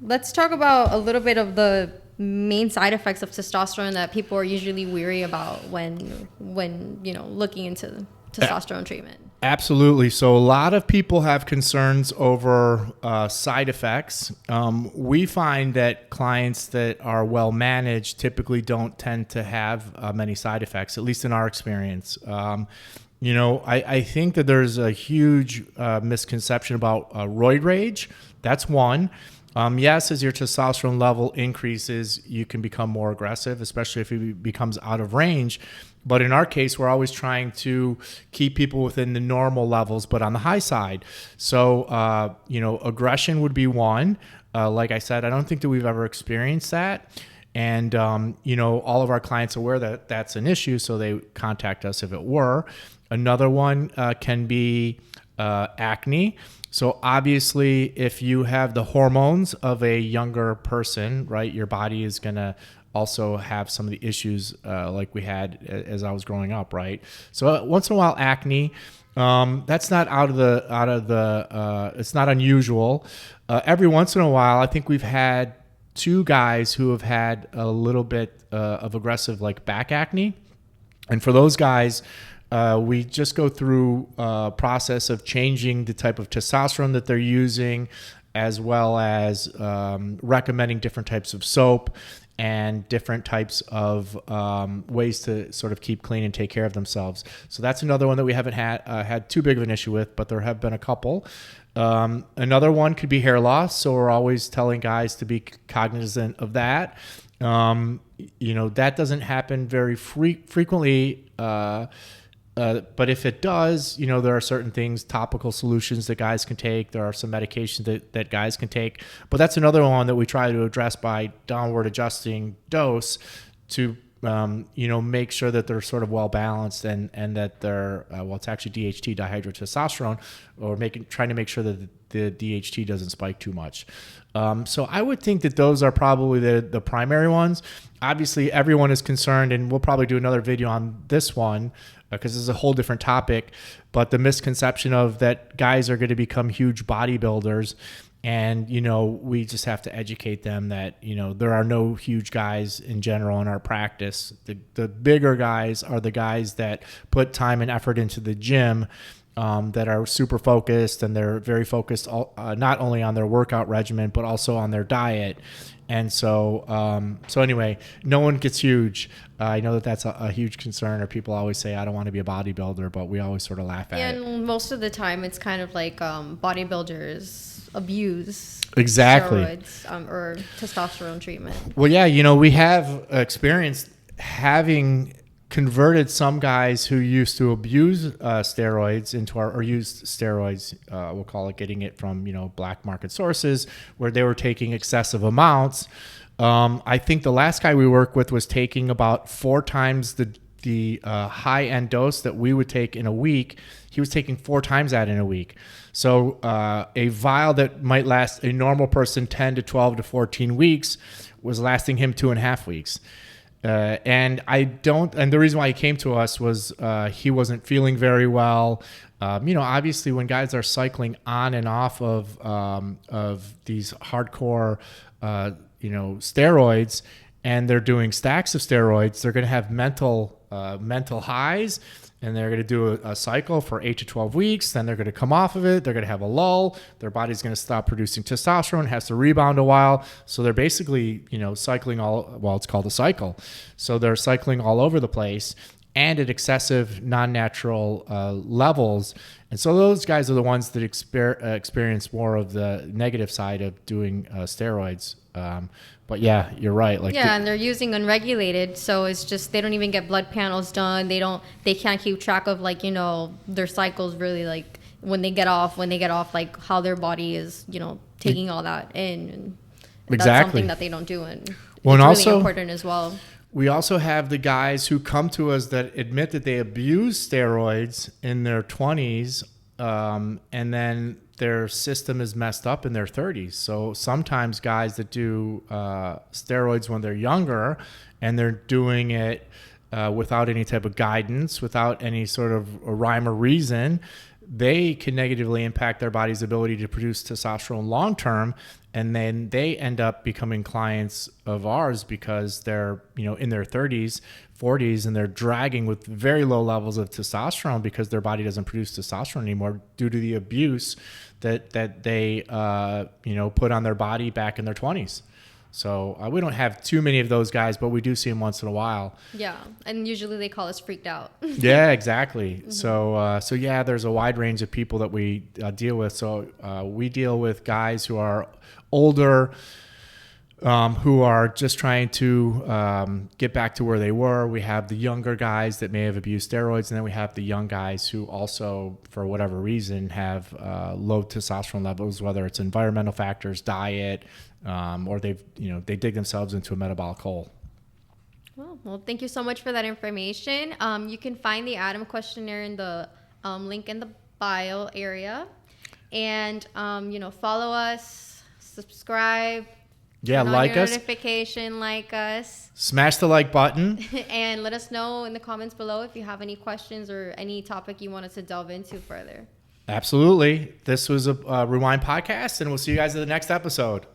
Let's talk about a little bit of the main side effects of testosterone that people are usually weary about when looking into testosterone treatment. Absolutely. So a lot of people have concerns over side effects. We find that clients that are well managed typically don't tend to have many side effects, at least in our experience. I think that there's a huge misconception about roid rage. That's one. Yes, as your testosterone level increases, you can become more aggressive, especially if it becomes out of range. But in our case, we're always trying to keep people within the normal levels, but on the high side. So, aggression would be one. Like I said, I don't think that we've ever experienced that. And, all of our clients are aware that that's an issue, so they contact us if it were. Another one can be acne. So obviously, if you have the hormones of a younger person, right, your body is going to also have some of the issues like we had as I was growing up, right? So once in a while, acne. That's not it's not unusual. Every once in a while, I think we've had two guys who have had a little bit of aggressive like back acne. And for those guys, we just go through a process of changing the type of testosterone that they're using, as well as recommending different types of soap and different types of ways to sort of keep clean and take care of themselves. So that's another one that we haven't had too big of an issue with, but there have been a couple. Another one could be hair loss. So we're always telling guys to be cognizant of that. That doesn't happen very frequently. But if it does, there are certain things, topical solutions that guys can take. There are some medications that guys can take. But that's another one that we try to address by downward adjusting dose to, make sure that they're sort of well balanced and that they're, it's actually DHT, dihydrotestosterone, or trying to make sure that the DHT doesn't spike too much. So I would think that those are probably the primary ones. Obviously, everyone is concerned, and we'll probably do another video on this one, because this is a whole different topic, but the misconception of that guys are going to become huge bodybuilders. And, we just have to educate them that, there are no huge guys in general in our practice. The bigger guys are the guys that put time and effort into the gym, that are super focused, and they're very focused not only on their workout regimen, but also on their diet. And so anyway, no one gets huge. I know that that's a huge concern, or people always say, I don't want to be a bodybuilder, but we always sort of laugh at it. And most of the time it's kind of like bodybuilders abuse exactly steroids or testosterone treatment. Well, yeah, we have experienced having converted some guys who used to abuse steroids or used steroids, we'll call it, getting it from, black market sources where they were taking excessive amounts. I think the last guy we worked with was taking about 4 times the high end dose that we would take in a week. He was taking 4 times that in a week. So a vial that might last a normal person 10 to 12 to 14 weeks was lasting him 2.5 weeks. And the reason why he came to us was he wasn't feeling very well. Obviously when guys are cycling on and off of these hardcore, steroids, and they're doing stacks of steroids, they're going to have mental highs, and they're going to do a cycle for 8 to 12 weeks. Then they're going to come off of it. They're going to have a lull. Their body's going to stop producing testosterone, has to rebound a while. So they're basically, cycling it's called a cycle. So they're cycling all over the place and at excessive, non-natural levels. And so those guys are the ones that experience more of the negative side of doing steroids. But yeah, you're right. And they're using unregulated, so it's just they don't even get blood panels done. They can't keep track of their cycles really, like when they get off, like how their body is taking all that in. And exactly. That's something that they don't do, and it's really important as well. We also have the guys who come to us that admit that they abuse steroids in their 20s, and then their system is messed up in their 30s. So sometimes guys that do steroids when they're younger, and they're doing it without any type of guidance, without any sort of rhyme or reason, they can negatively impact their body's ability to produce testosterone long term. And then they end up becoming clients of ours because they're, in their 30s, 40s, and they're dragging with very low levels of testosterone because their body doesn't produce testosterone anymore due to the abuse that they, put on their body back in their 20s. So we don't have too many of those guys, but we do see them once in a while. Yeah, and usually they call us freaked out. Yeah, exactly. So yeah, there's a wide range of people that we deal with. So we deal with guys who are older, who are just trying to get back to where they were. We have the younger guys that may have abused steroids, and then we have the young guys who also, for whatever reason, have low testosterone levels, whether it's environmental factors, diet, or they dig themselves into a metabolic hole. Well, thank you so much for that information. You can find the ADAM questionnaire in the link in the bio area, and follow us, subscribe. Yeah, like us. Notification, like us. Smash the like button. And let us know in the comments below if you have any questions or any topic you want us to delve into further. Absolutely. This was a Rewind podcast, and we'll see you guys in the next episode.